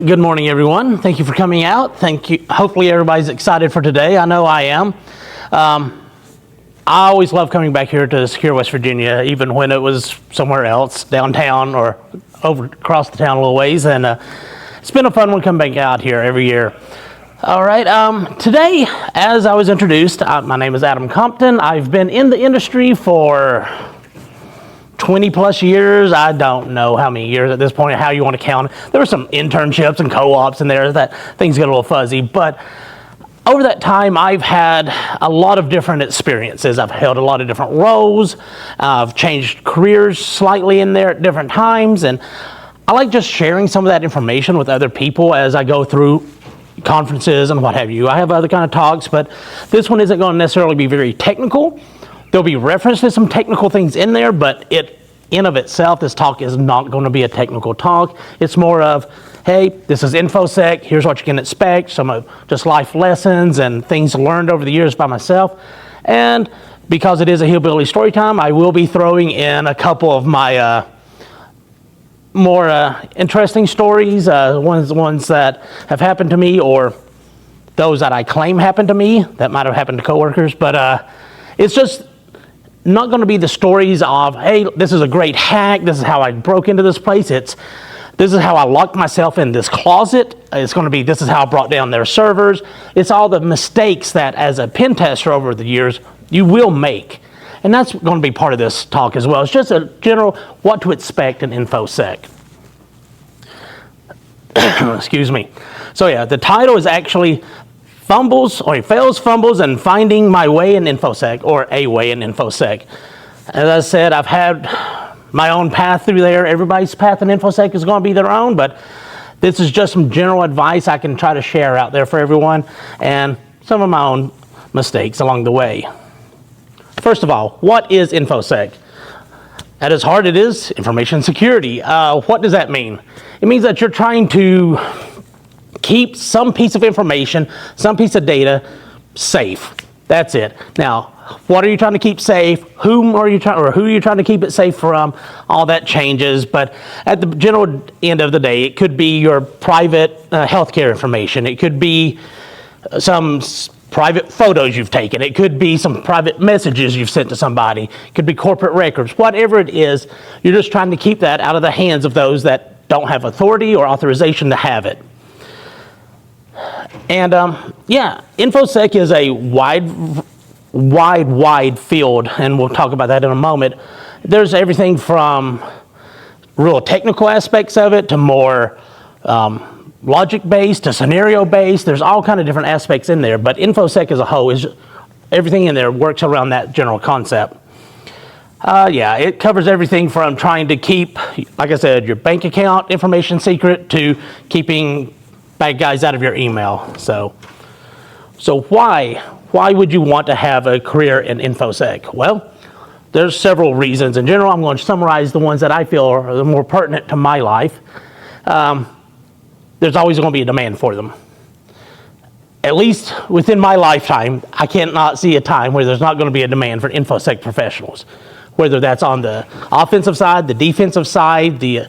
Good morning, everyone. Thank you for coming out. Thank you. Hopefully everybody's excited for today. I know I am. I always love coming back here to Secure, West Virginia, even when it was somewhere else, downtown or over across the town a little ways. And it's been a fun one coming back out here every year. All right. Today, as I was introduced, my name is Adam Compton. I've been in the industry for 20 plus years. I don't know how many years at this point, how you want to count. There were some internships and co-ops in there that things get a little fuzzy, but over that time I've had a lot of different experiences. I've held a lot of different roles. I've changed careers slightly in there at different times, and I like just sharing some of that information with other people as I go through conferences and what have you. I have other kind of talks, but this one isn't going to necessarily be very technical. There'll be reference to some technical things in there, but in of itself, this talk is not going to be a technical talk. It's more of, hey, this is InfoSec, here's what you can expect, some of just life lessons and things learned over the years by myself. And because it is a Hillbilly Storytime, I will be throwing in a couple of my more interesting stories, ones that have happened to me or those that I claim happened to me that might have happened to coworkers, but it's just not going to be the stories of, hey, this is a great hack, this is how I broke into this place, this is how I locked myself in this closet, it's going to be, this is how I brought down their servers. It's all the mistakes that as a pen tester over the years you will make, and that's going to be part of this talk as well. It's just a general what to expect in InfoSec. Excuse me. So yeah, the title is actually Fails, Fumbles, and Finding My Way in InfoSec, or A Way in InfoSec. As I said, I've had my own path through there. Everybody's path in InfoSec is going to be their own, but this is just some general advice I can try to share out there for everyone, and some of my own mistakes along the way. First of all, what is InfoSec? At its heart, it is information security. What does that mean? It means that you're trying to keep some piece of information, some piece of data safe. That's it. Now, what are you trying to keep safe? Who are you trying to keep it safe from? All that changes, but at the general end of the day, it could be your private healthcare information. It could be some private photos you've taken. It could be some private messages you've sent to somebody. It could be corporate records. Whatever it is, you're just trying to keep that out of the hands of those that don't have authority or authorization to have it. And yeah, InfoSec is a wide field, and we'll talk about that in a moment. There's everything from real technical aspects of it to more logic-based to scenario-based. There's all kind of different aspects in there, but InfoSec as a whole is everything in there works around that general concept. Yeah, it covers everything from trying to keep, like I said, your bank account information secret to keeping bad guys out of your email. So why would you want to have a career in InfoSec? Well, there's several reasons. In general, I'm going to summarize the ones that I feel are the more pertinent to my life. There's always going to be a demand for them. At least within my lifetime, I cannot see a time where there's not going to be a demand for InfoSec professionals, whether that's on the offensive side, the defensive side, the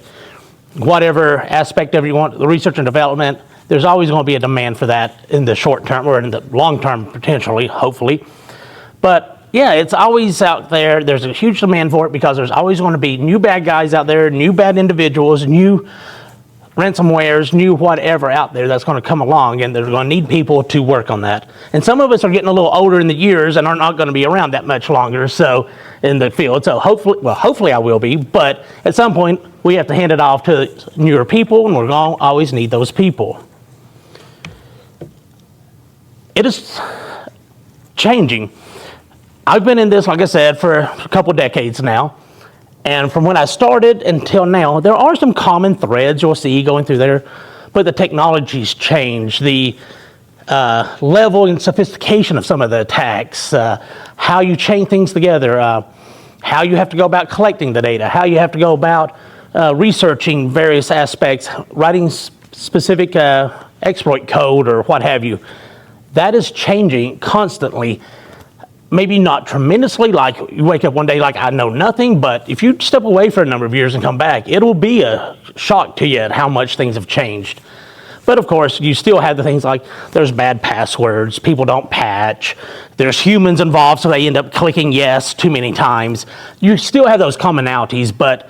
whatever aspect of you want, the research and development. There's always going to be a demand for that in the short term or in the long term, potentially, hopefully. But yeah, it's always out there. There's a huge demand for it because there's always going to be new bad guys out there, new bad individuals, new ransomwares, new whatever out there that's going to come along, and they're going to need people to work on that. And some of us are getting a little older in the years and are not going to be around that much longer so in the field. So hopefully I will be, but at some point we have to hand it off to newer people, and we're going to always need those people. It is changing. I've been in this, like I said, for a couple decades now. And from when I started until now, there are some common threads you'll see going through there, but the technology's changed. The level and sophistication of some of the attacks, how you chain things together, how you have to go about collecting the data, how you have to go about researching various aspects, writing specific exploit code or what have you. That is changing constantly. Maybe not tremendously, like you wake up one day like I know nothing, but if you step away for a number of years and come back, it'll be a shock to you at how much things have changed. But of course, you still have the things like there's bad passwords, people don't patch, there's humans involved, so they end up clicking yes too many times. You still have those commonalities, but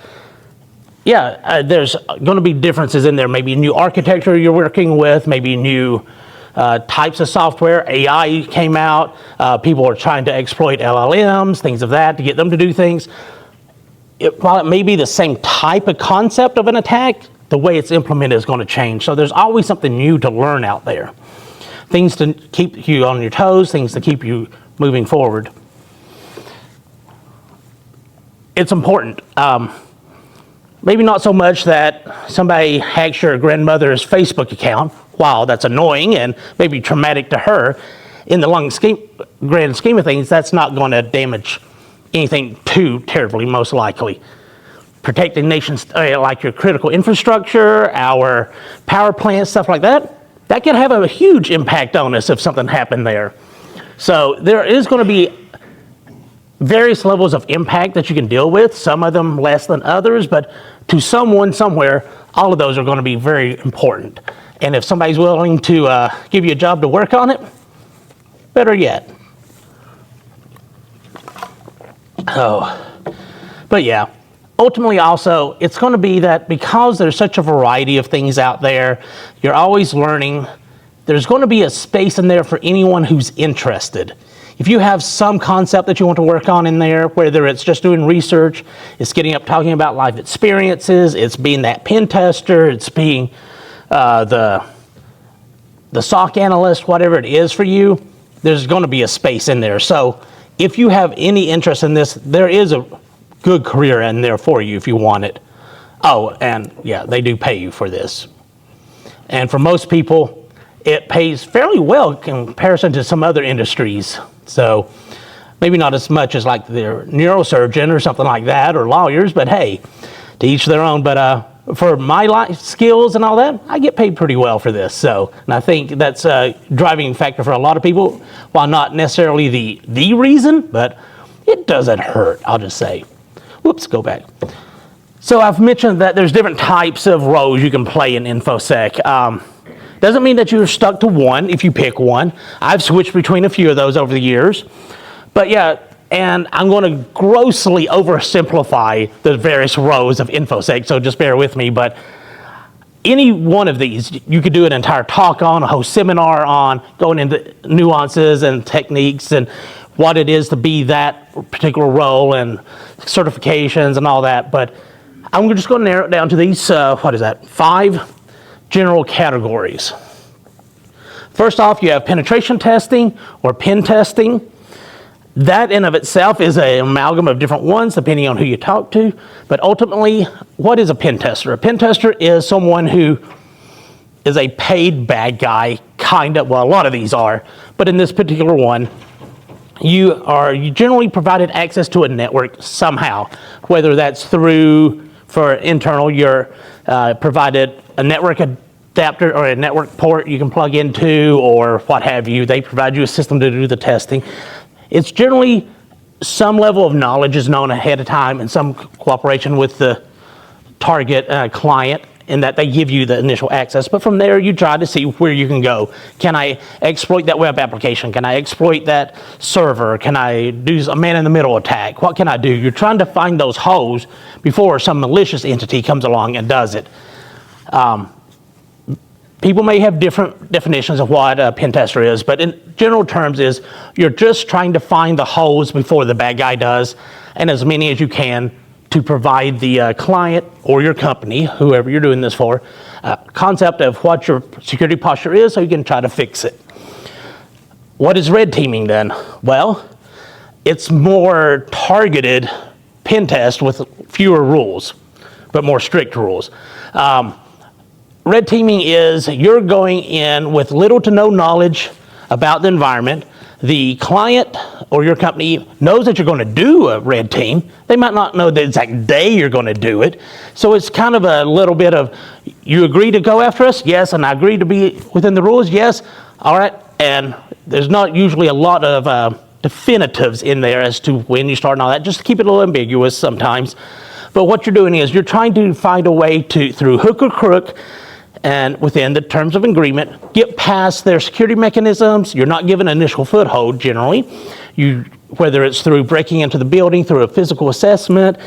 yeah, there's going to be differences in there. Maybe new architecture you're working with, maybe new types of software. AI came out. People are trying to exploit LLMs, things of that, to get them to do things. While it may be the same type of concept of an attack, the way it's implemented is going to change. So there's always something new to learn out there. Things to keep you on your toes, things to keep you moving forward. It's important. Maybe not so much that somebody hacks your grandmother's Facebook account. Wow, that's annoying and maybe traumatic to her. In the grand scheme of things, that's not going to damage anything too terribly, most likely. Protecting nations like your critical infrastructure, our power plants, stuff like that, that can have a huge impact on us if something happened there. So there is going to be various levels of impact that you can deal with, some of them less than others, but to someone somewhere, all of those are going to be very important. And if somebody's willing to give you a job to work on it, better yet. But yeah, ultimately also, it's going to be that because there's such a variety of things out there, you're always learning, there's going to be a space in there for anyone who's interested. If you have some concept that you want to work on in there, whether it's just doing research, it's getting up talking about life experiences, it's being that pen tester, it's being the SOC analyst, whatever it is for you, there's going to be a space in there. So if you have any interest in this, there is a good career in there for you if you want it. Oh, and yeah, they do pay you for this. And for most people, it pays fairly well in comparison to some other industries. So maybe not as much as like their neurosurgeon or something like that, or lawyers, but hey, to each their own. But for my life skills and all that, I get paid pretty well for this. So, and I think that's a driving factor for a lot of people, while not necessarily the reason, but it doesn't hurt, I'll just say. Whoops, go back. So I've mentioned that there's different types of roles you can play in InfoSec. Doesn't mean that you're stuck to one if you pick one. I've switched between a few of those over the years. But yeah, and I'm going to grossly oversimplify the various roles of InfoSec, so just bear with me. But any one of these, you could do an entire talk on, a whole seminar on, going into nuances and techniques and what it is to be that particular role and certifications and all that. But I'm just going to narrow it down to these, 5 general categories. First off, you have penetration testing or pen testing. That in of itself is an amalgam of different ones depending on who you talk to. But ultimately, what is a pen tester? A pen tester is someone who is a paid bad guy, kind of. Well, a lot of these are. But in this particular one, you generally provided access to a network somehow, whether that's through, for internal, you're provided a network adapter or a network port you can plug into or what have you. They provide you a system to do the testing. It's generally some level of knowledge is known ahead of time and some cooperation with the target client in that they give you the initial access. But from there, you try to see where you can go. Can I exploit that web application? Can I exploit that server? Can I do a man-in-the-middle attack? What can I do? You're trying to find those holes before some malicious entity comes along and does it. People may have different definitions of what a pen tester is, but in general terms is you're just trying to find the holes before the bad guy does, and as many as you can to provide the client or your company, whoever you're doing this for, concept of what your security posture is so you can try to fix it. What is red teaming then? Well, it's more targeted pen test with fewer rules, but more strict rules. Red teaming is you're going in with little to no knowledge about the environment. The client or your company knows that you're going to do a red team. They might not know the exact day you're going to do it. So it's kind of a little bit of, you agree to go after us? Yes. And I agree to be within the rules? Yes. All right. And there's not usually a lot of definitives in there as to when you start and all that, just to keep it a little ambiguous sometimes. But what you're doing is you're trying to find a way to, through hook or crook, and within the terms of agreement, get past their security mechanisms. You're not given initial foothold generally. Whether it's through breaking into the building, through a physical assessment,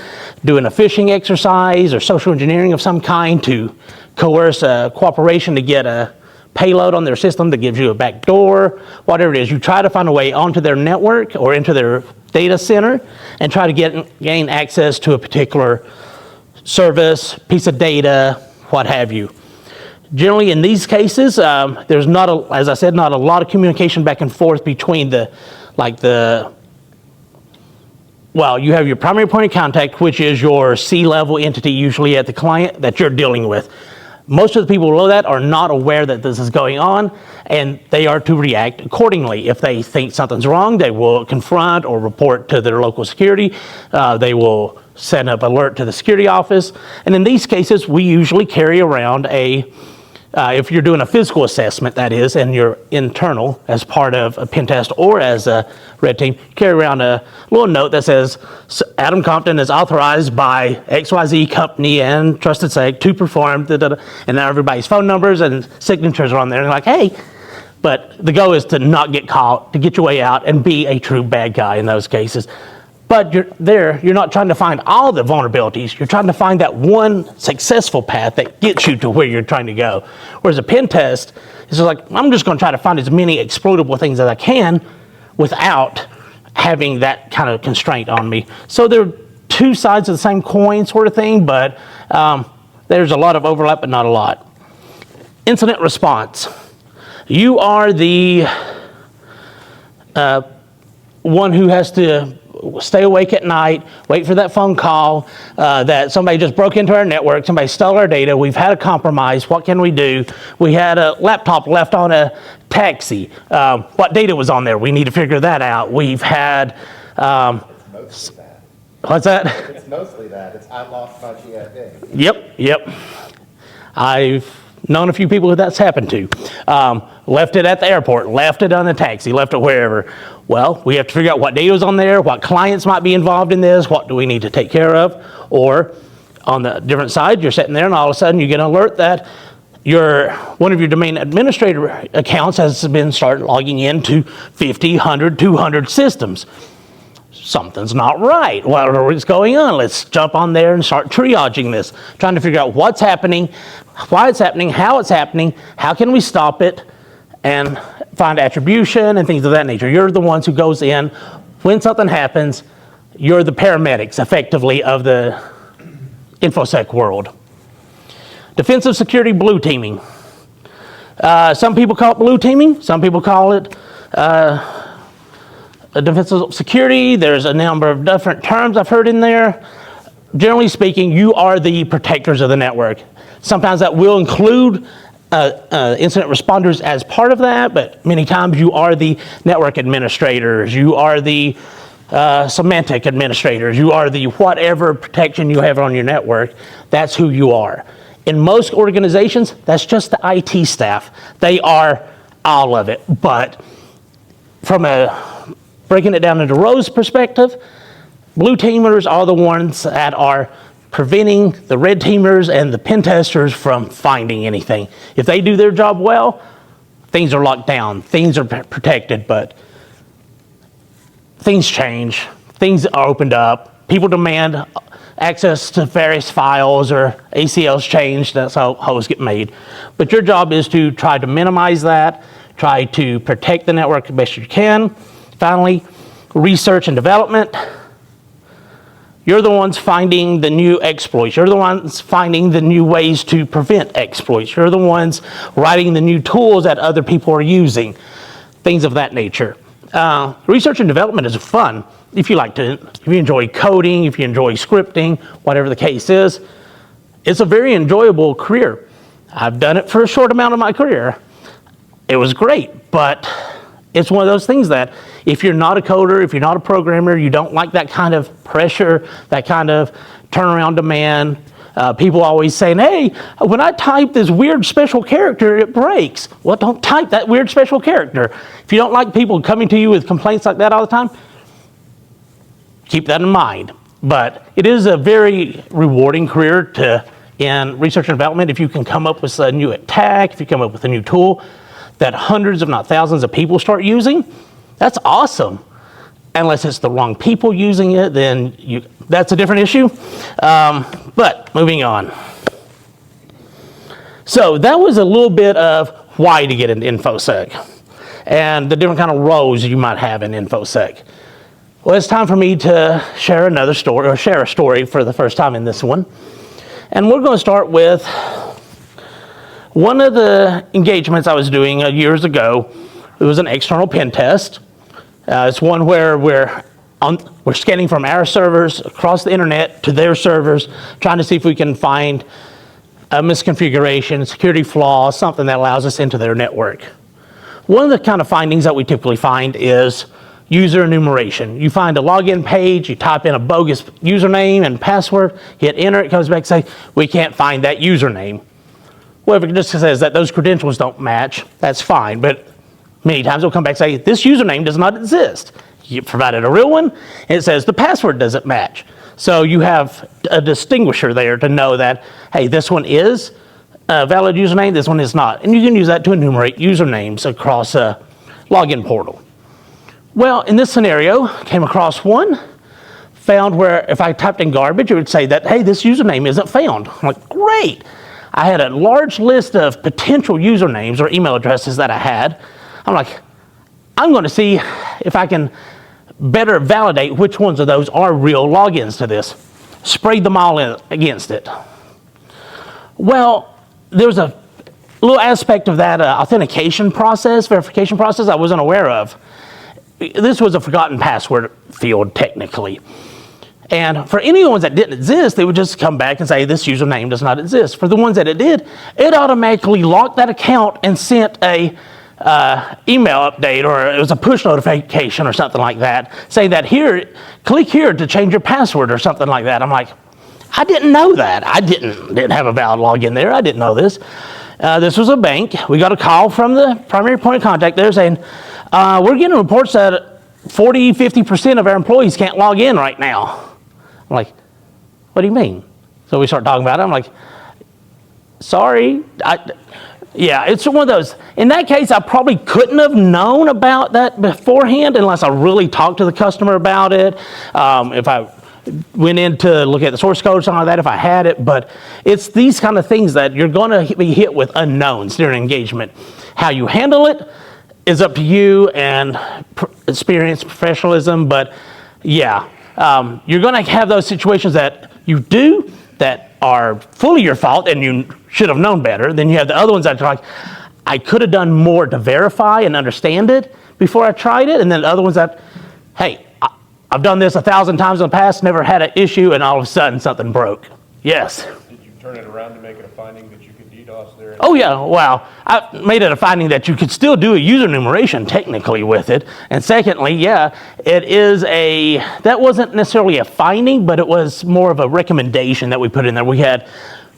doing a phishing exercise, or social engineering of some kind to coerce a cooperation to get a payload on their system that gives you a back door, whatever it is. You try to find a way onto their network or into their data center and try to gain access to a particular service, piece of data, what have you. Generally, in these cases, there's not, as I said, not a lot of communication back and forth between well, you have your primary point of contact, which is your C-level entity, usually at the client that you're dealing with. Most of the people below that are not aware that this is going on, and they are to react accordingly. If they think something's wrong, they will confront or report to their local security. They will send up alert to the security office. And in these cases, we usually carry around if you're doing a physical assessment, that is, and you're internal as part of a pen test or as a red team, carry around a little note that says, Adam Compton is authorized by XYZ company and Trusted Sec to perform, and now everybody's phone numbers and signatures are on there. And like, hey, but the goal is to not get caught, to get your way out and be a true bad guy in those cases. But you're not trying to find all the vulnerabilities. You're trying to find that one successful path that gets you to where you're trying to go. Whereas a pen test is like, I'm just going to try to find as many exploitable things as I can without having that kind of constraint on me. So they're two sides of the same coin sort of thing, but there's a lot of overlap, but not a lot. Incident response. You are the one who has to stay awake at night, wait for that phone call that somebody just broke into our network, somebody stole our data, we've had a compromise, what can we do? We had a laptop left on a taxi. What data was on there? We need to figure that out. We've had... It's mostly that. What's that? It's mostly that. It's I lost my GFA. Yep. I've known a few people who that's happened to. Left it at the airport, left it on the taxi, left it wherever. Well, we have to figure out what data is on there, what clients might be involved in this, what do we need to take care of. Or on the different side, you're sitting there and all of a sudden you get an alert that one of your domain administrator accounts has been started logging into 50, 100, 200 systems. Something's not right. What is going on? Let's jump on there and start triaging this, trying to figure out what's happening, why it's happening, how can we stop it, and find attribution and things of that nature. You're the ones who goes in. When something happens, you're the paramedics, effectively, of the InfoSec world. Defensive security blue teaming. Some people call it blue teaming. Some people call it defensive security. There's a number of different terms I've heard in there. Generally speaking, you are the protectors of the network. Sometimes that will include incident responders as part of that, but many times you are the network administrators, you are the semantic administrators, you are the whatever protection you have on your network. That's who you are. In most organizations, that's just the IT staff. They are all of it, but from breaking it down into rows perspective, blue teamers are the ones that are preventing the red teamers and the pen testers from finding anything. If they do their job well, things are locked down, things are protected, but things change, things are opened up, people demand access to various files or ACLs change, that's how holes get made. But your job is to try to minimize that, try to protect the network the best you can. Finally, research and development. You're the ones finding the new exploits. You're the ones finding the new ways to prevent exploits. You're the ones writing the new tools that other people are using, things of that nature. Research and development is fun if you if you enjoy coding, if you enjoy scripting, whatever the case is. It's a very enjoyable career. I've done it for a short amount of my career. It was great, but it's one of those things that if you're not a coder, if you're not a programmer, you don't like that kind of pressure, that kind of turnaround demand. People always saying, hey, when I type this weird special character, it breaks. Well, don't type that weird special character. If you don't like people coming to you with complaints like that all the time, keep that in mind. But it is a very rewarding career to in research and development, if you can come up with a new attack, if you come up with a new tool that hundreds, if not thousands of people start using, that's awesome. Unless it's the wrong people using it, then that's a different issue. But moving on. So that was a little bit of why to get into InfoSec and the different kind of roles you might have in InfoSec. Well, it's time for me to share another story, or share a story for the first time in this one. And we're going to start with one of the engagements I was doing years ago. It was an external pen test. It's one where we're scanning from our servers across the internet to their servers, trying to see if we can find a misconfiguration, security flaw, something that allows us into their network. One of the kind of findings that we typically find is user enumeration. You find a login page, you type in a bogus username and password, hit enter, it comes back and say, we can't find that username. Well, if it just says that those credentials don't match, that's fine, but many times it'll come back and say, this username does not exist. You provided a real one, and it says the password doesn't match. So you have a distinguisher there to know that, hey, this one is a valid username, this one is not. And you can use that to enumerate usernames across a login portal. Well, in this scenario, came across one, found where if I typed in garbage, it would say that, hey, this username isn't found. I'm like, great. I had a large list of potential usernames or email addresses that I had. I'm like, I'm going to see if I can better validate which ones of those are real logins to this. Sprayed them all in against it. Well, there's a little aspect of that authentication process, verification process I wasn't aware of. This was a forgotten password field, technically. And for any ones that didn't exist, they would just come back and say, this username does not exist. For the ones that it did, it automatically locked that account and sent a email update, or it was a push notification or something like that, saying that here, click here to change your password or something like that. I'm like, I didn't know that. I didn't have a valid login there. I didn't know this. This was a bank. We got a call from the primary point of contact there saying, we're getting reports that 40-50% of our employees can't log in right now. I'm like, what do you mean? So we start talking about it. I'm like, sorry. Yeah, it's one of those. In that case, I probably couldn't have known about that beforehand unless I really talked to the customer about it. If I went in to look at the source code or something like that, if I had it. But it's these kind of things that you're going to be hit with unknowns during engagement. How you handle it is up to you and experience, professionalism. But yeah, you're going to have those situations that you do that are fully your fault and you should have known better. Then you have the other ones that are like, I could have done more to verify and understand it before I tried it. And then the other ones that, hey, I've done this 1,000 times in the past, never had an issue, and all of a sudden something broke. Yes? Did you turn it around to make it a finding that you could DDoS there? Oh yeah, wow. I made it a finding that you could still do a user enumeration technically with it. And secondly, yeah, it is that wasn't necessarily a finding, but it was more of a recommendation that we put in there. We had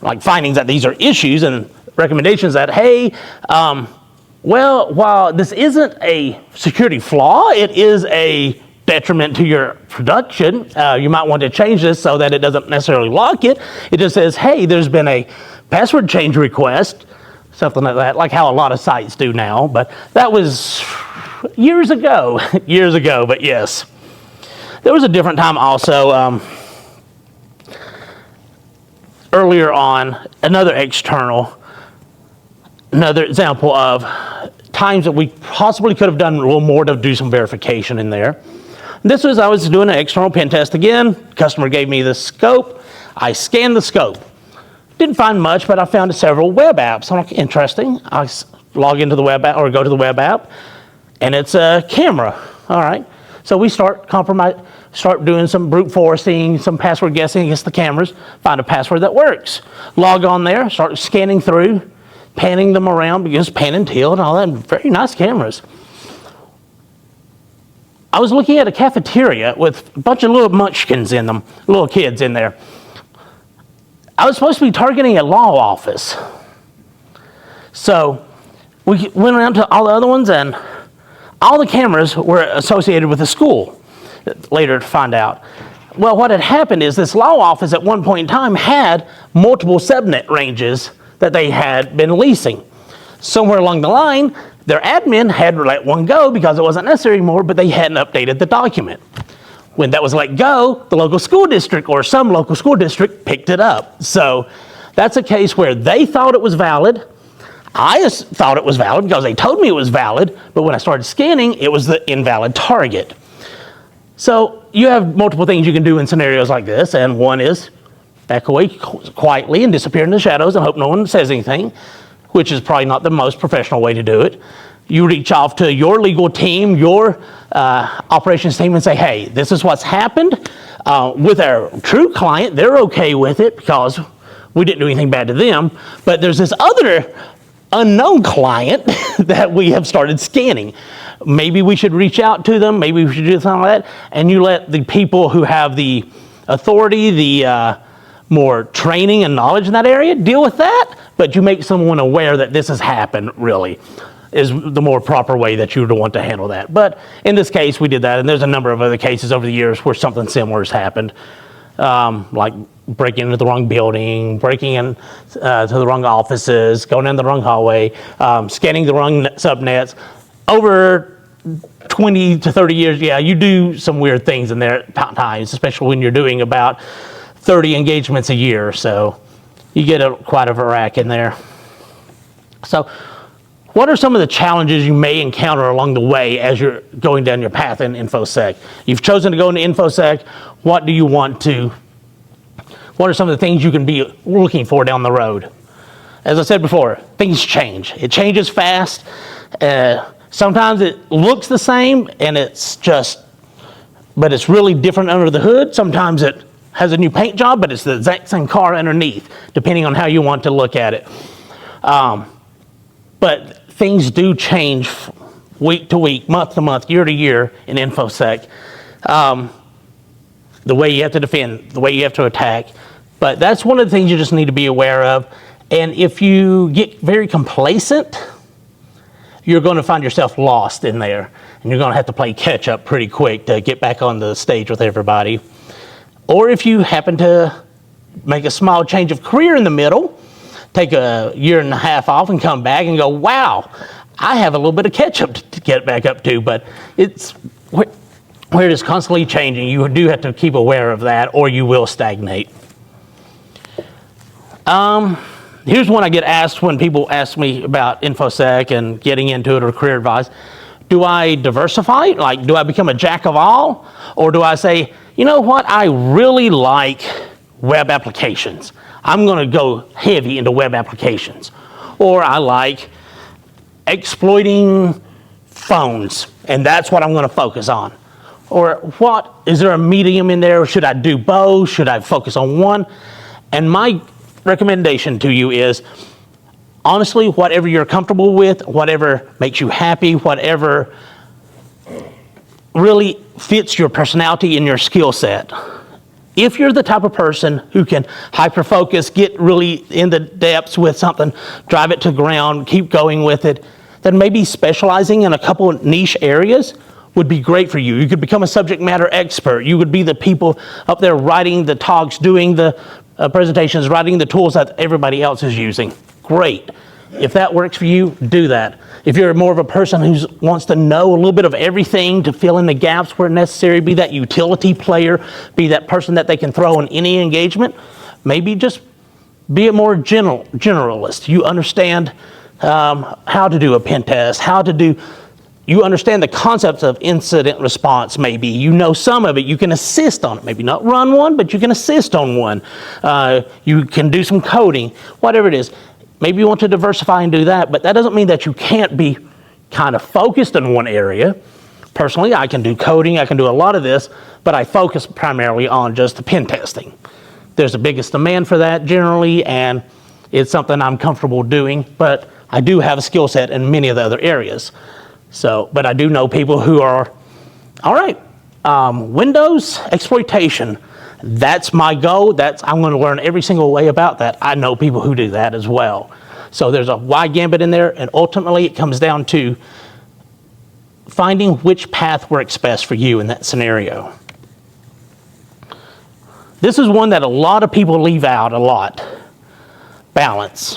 like findings that these are issues and recommendations that, hey, well, while this isn't a security flaw, it is a detriment to your production. You might want to change this so that it doesn't necessarily lock it. It just says, hey, there's been a password change request, something like that, like how a lot of sites do now. But that was years ago, but yes. There was a different time also, earlier on, another example of times that we possibly could have done a little more to do some verification in there. This was, I was doing an external pen test again. Customer gave me the scope. I scanned the scope. Didn't find much, but I found several web apps. I'm like, interesting. I log into the web app or go to the web app, and it's a camera. All right. So we start doing some brute forcing, some password guessing against the cameras, find a password that works. Log on there, start scanning through, panning them around, because pan and tilt and all that, very nice cameras. I was looking at a cafeteria with a bunch of little munchkins in them, little kids in there. I was supposed to be targeting a law office. So we went around to all the other ones, and all the cameras were associated with the school. Later to find out. Well, what had happened is this law office at one point in time had multiple subnet ranges that they had been leasing. Somewhere along the line, their admin had let one go because it wasn't necessary anymore, but they hadn't updated the document. When that was let go, the local school district or some local school district picked it up. So that's a case where they thought it was valid. I thought it was valid because they told me it was valid, but when I started scanning, it was the invalid target. So you have multiple things you can do in scenarios like this, and one is back away quietly and disappear in the shadows and hope no one says anything, which is probably not the most professional way to do it. You reach off to your legal team, your operations team, and say, hey, this is what's happened. With our true client, they're okay with it because we didn't do anything bad to them, but there's this other unknown client that we have started scanning. Maybe we should reach out to them, maybe we should do something like that, and you let the people who have the authority, the more training and knowledge in that area deal with that, but you make someone aware that this has happened, really, is the more proper way that you would want to handle that. But in this case, we did that, and there's a number of other cases over the years where something similar has happened, like breaking into the wrong building, breaking in to the wrong offices, going down the wrong hallway, scanning the wrong subnets. Over 20 to 30 years, yeah, you do some weird things in there at times, especially when you're doing about 30 engagements a year. So you get quite a rack in there. So what are some of the challenges you may encounter along the way as you're going down your path in InfoSec? You've chosen to go into InfoSec. What do you want to? What are some of the things you can be looking for down the road? As I said before, things change. It changes fast. Sometimes it looks the same and but it's really different under the hood. Sometimes it has a new paint job, but it's the exact same car underneath, depending on how you want to look at it. But things do change week to week, month to month, year to year in InfoSec. The way you have to defend, the way you have to attack. But that's one of the things you just need to be aware of. And if you get very complacent, you're going to find yourself lost in there. And you're going to have to play catch up pretty quick to get back on the stage with everybody. Or if you happen to make a small change of career in the middle, take a year and a half off and come back and go, wow, I have a little bit of catch up to get back up to, but it's where it is constantly changing. You do have to keep aware of that or you will stagnate. Here's one I get asked when people ask me about InfoSec and getting into it or career advice. Do I diversify? Like, do I become a jack of all? Or do I say, you know what, I really like web applications. I'm going to go heavy into web applications. Or I like exploiting phones, and that's what I'm going to focus on. Or what, is there a medium in there? Should I do both? Should I focus on one? And my recommendation to you is, honestly, whatever you're comfortable with, whatever makes you happy, whatever really fits your personality and your skill set. If you're the type of person who can hyper-focus, get really in the depths with something, drive it to ground, keep going with it, then maybe specializing in a couple of niche areas would be great for you. You could become a subject matter expert. You would be the people up there writing the talks, doing the presentations, writing the tools that everybody else is using. Great. If that works for you, do that. If you're more of a person who wants to know a little bit of everything to fill in the gaps where necessary, be that utility player, be that person that they can throw in any engagement, maybe just be a more generalist. You understand how to do a pen test, you understand the concepts of incident response maybe. You know some of it, you can assist on it. Maybe not run one, but you can assist on one. You can do some coding, whatever it is. Maybe you want to diversify and do that, but that doesn't mean that you can't be kind of focused in one area. Personally, I can do coding, I can do a lot of this, but I focus primarily on just the pen testing. There's the biggest demand for that generally, and it's something I'm comfortable doing, but I do have a skill set in many of the other areas. So, but I do know people who are, all right, Windows exploitation. That's my goal. I'm going to learn every single way about that. I know people who do that as well. So there's a wide gambit in there, and ultimately it comes down to finding which path works best for you in that scenario. This is one that a lot of people leave out a lot. Balance.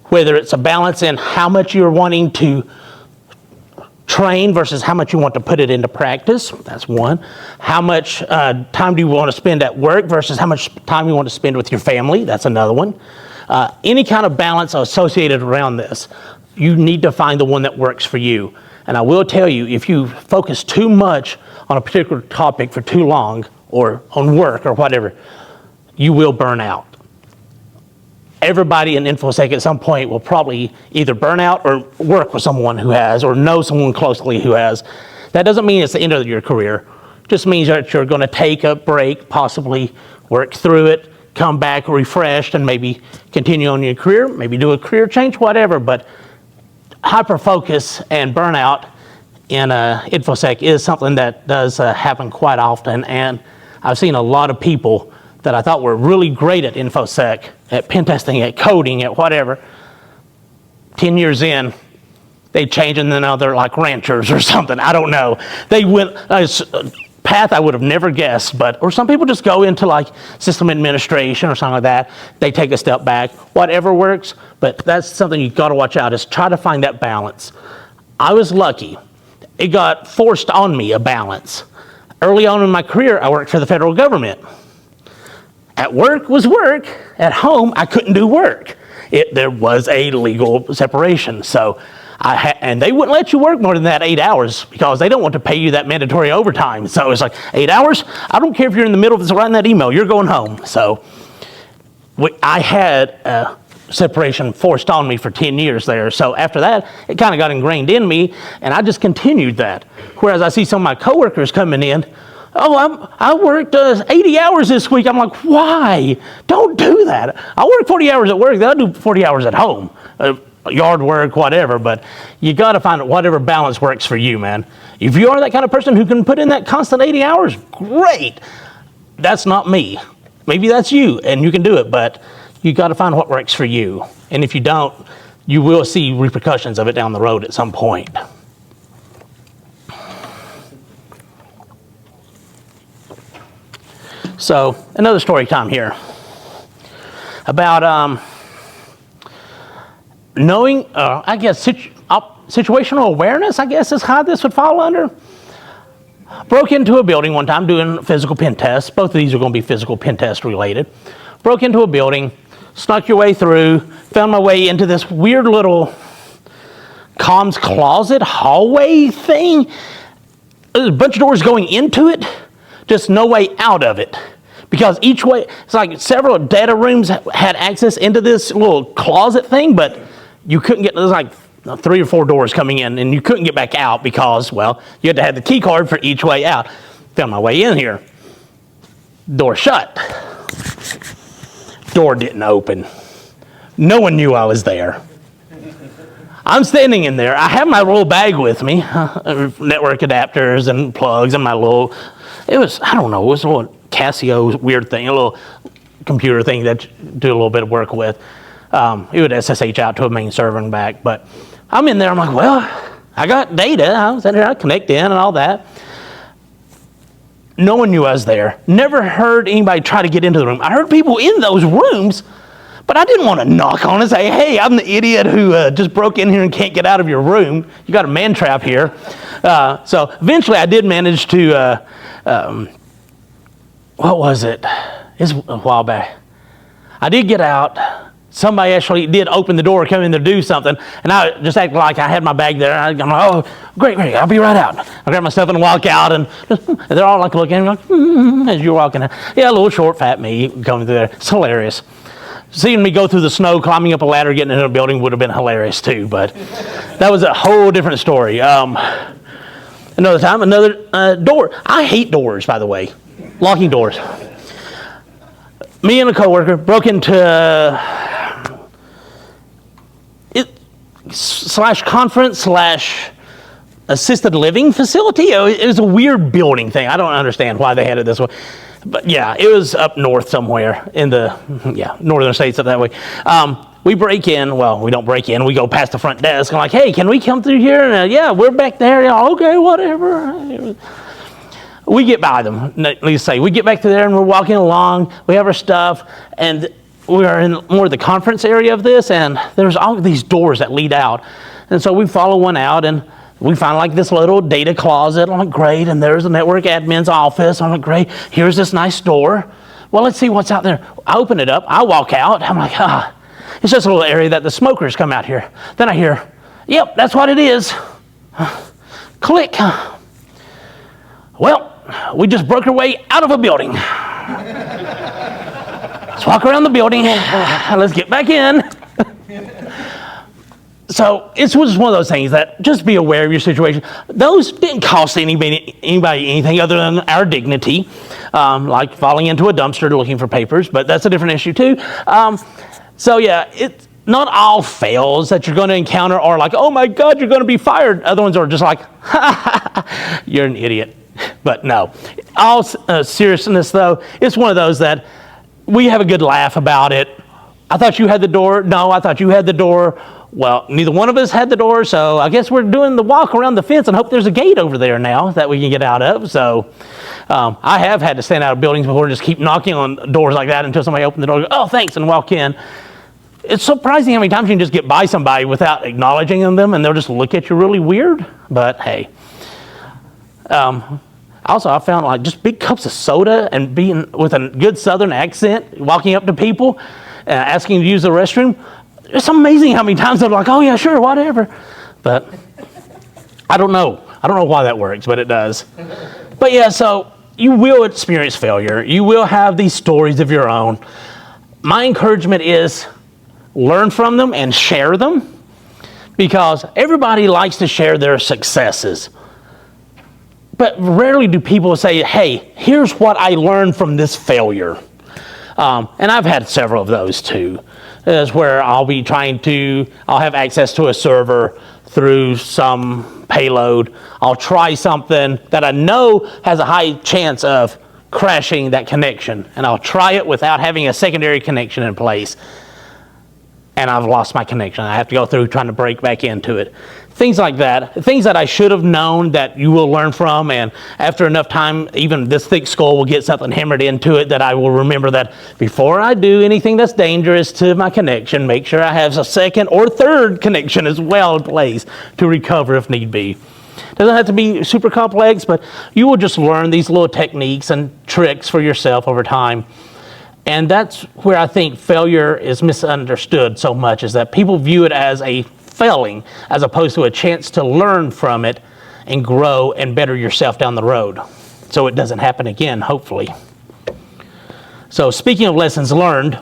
Whether it's a balance in how much you're wanting to train versus how much you want to put it into practice. That's one. How much time do you want to spend at work versus how much time you want to spend with your family. That's another one. Any kind of balance associated around this. You need to find the one that works for you. And I will tell you, if you focus too much on a particular topic for too long, or on work or whatever, you will burn out. Everybody in InfoSec at some point will probably either burn out or work with someone who has, or know someone closely who has. That doesn't mean it's the end of your career. It just means that you're going to take a break, possibly work through it, come back refreshed, and maybe continue on your career, maybe do a career change, whatever. But hyper-focus and burnout in InfoSec is something that does happen quite often. And I've seen a lot of people that I thought were really great at InfoSec, at pen testing, at coding, at whatever. 10 years in, they change and then now they're like ranchers or something. I don't know. They went a path I would have never guessed, or some people just go into like system administration or something like that. They take a step back, whatever works, but that's something you've got to watch out, is try to find that balance. I was lucky. It got forced on me, a balance. Early on in my career, I worked for the federal government. At work was work. At home, I couldn't do work. There was a legal separation. So, and they wouldn't let you work more than that 8 hours because they don't want to pay you that mandatory overtime. So it's like 8 hours. I don't care if you're in the middle of writing that email. You're going home. So I had separation forced on me for 10 years there. So after that, it kind of got ingrained in me, and I just continued that. Whereas I see some of my coworkers coming in, I worked 80 hours this week. I'm like, why? Don't do that. I work 40 hours at work, then I do 40 hours at home. Yard work, whatever, but you got to find whatever balance works for you, man. If you are that kind of person who can put in that constant 80 hours, great. That's not me. Maybe that's you, and you can do it, but you got to find what works for you. And if you don't, you will see repercussions of it down the road at some point. So, another story time here about knowing, I guess, situational awareness, I guess is how this would fall under. Broke into a building one time doing physical pen tests. Both of these are going to be physical pen test related. Broke into a building, snuck your way through, found my way into this weird little comms closet hallway thing. There's a bunch of doors going into it, just no way out of it. Because each way, it's like several data rooms had access into this little closet thing, but you couldn't get, there's like 3 or 4 doors coming in, and you couldn't get back out because, well, you had to have the key card for each way out. Found my way in here. Door shut. Door didn't open. No one knew I was there. I'm standing in there. I have my little bag with me, network adapters and plugs and my little, it was a little Casio weird thing, a little computer thing that you do a little bit of work with. It would SSH out to a main server and back, but I'm in there, I'm like, well, I got data, I was in there, I connect in and all that. No one knew I was there. Never heard anybody try to get into the room. I heard people in those rooms, but I didn't want to knock on and say, hey, I'm the idiot who just broke in here and can't get out of your room. You got a man trap here. So eventually I did manage to, what was it? It's a while back. I did get out. Somebody actually did open the door, come in to do something, and I just acted like I had my bag there. I'm like, oh, great, I'll be right out. I grab my stuff and walk out, and they're all like looking at me like, as you're walking out. Yeah, a little short, fat me coming through there. It's hilarious. Seeing me go through the snow, climbing up a ladder, getting into a building would have been hilarious too, but that was a whole different story. Another time, another door. I hate doors, by the way, locking doors. Me and a coworker broke into /conference / assisted living facility. It was a weird building thing. I don't understand why they had it this way. But yeah, it was up north somewhere in the northern states up that way. We break in. Well, we don't break in. We go past the front desk. I'm like, hey, can we come through here? And yeah, we're back there. Yeah, okay, whatever. we get by them. Let's say we get back to there and we're walking along. We have our stuff, and we are in more of the conference area of this, and there's all these doors that lead out. And so we follow one out, and we find like this little data closet. I'm like, great. And there's the network admin's office. I'm like, great. Here's this nice door. Well, let's see what's out there. I open it up. I walk out. I'm like, it's just a little area that the smokers come out here. Then I hear, yep, that's what it is. Click. Well, we just broke our way out of a building. Let's walk around the building. Let's get back in. So it was one of those things that just be aware of your situation. Those didn't cost anybody anything other than our dignity, like falling into a dumpster looking for papers, but that's a different issue too. So yeah, it's not all fails that you're going to encounter are like, oh my God, you're going to be fired. Other ones are just like, you're an idiot. But no, all seriousness though, it's one of those that we have a good laugh about it. I thought you had the door. No, I thought you had the door. Well, neither one of us had the door, so I guess we're doing the walk around the fence and hope there's a gate over there now that we can get out of. So I have had to stand out of buildings before and just keep knocking on doors like that until somebody opened the door and go, oh, thanks, and walk in. It's surprising how many times you can just get by somebody without acknowledging them, and they'll just look at you really weird. But hey. Also, I found like just big cups of soda and being with a good Southern accent, walking up to people, asking to use the restroom. It's amazing how many times they're like, oh yeah, sure, whatever. But I don't know why that works, but it does. But yeah, so you will experience failure. You will have these stories of your own. My encouragement is learn from them and share them, because everybody likes to share their successes. But rarely do people say, hey, here's what I learned from this failure. And I've had several of those too. Is where I'll have access to a server through some payload. I'll try something that I know has a high chance of crashing that connection. And I'll try it without having a secondary connection in place. And I've lost my connection. I have to go through trying to break back into it. Things like that. Things that I should have known that you will learn from, and after enough time, even this thick skull will get something hammered into it that I will remember that before I do anything that's dangerous to my connection, make sure I have a second or third connection as well in place to recover if need be. Doesn't have to be super complex, but you will just learn these little techniques and tricks for yourself over time. And that's where I think failure is misunderstood so much, is that people view it as a failing as opposed to a chance to learn from it and grow and better yourself down the road so it doesn't happen again, hopefully. So speaking of lessons learned,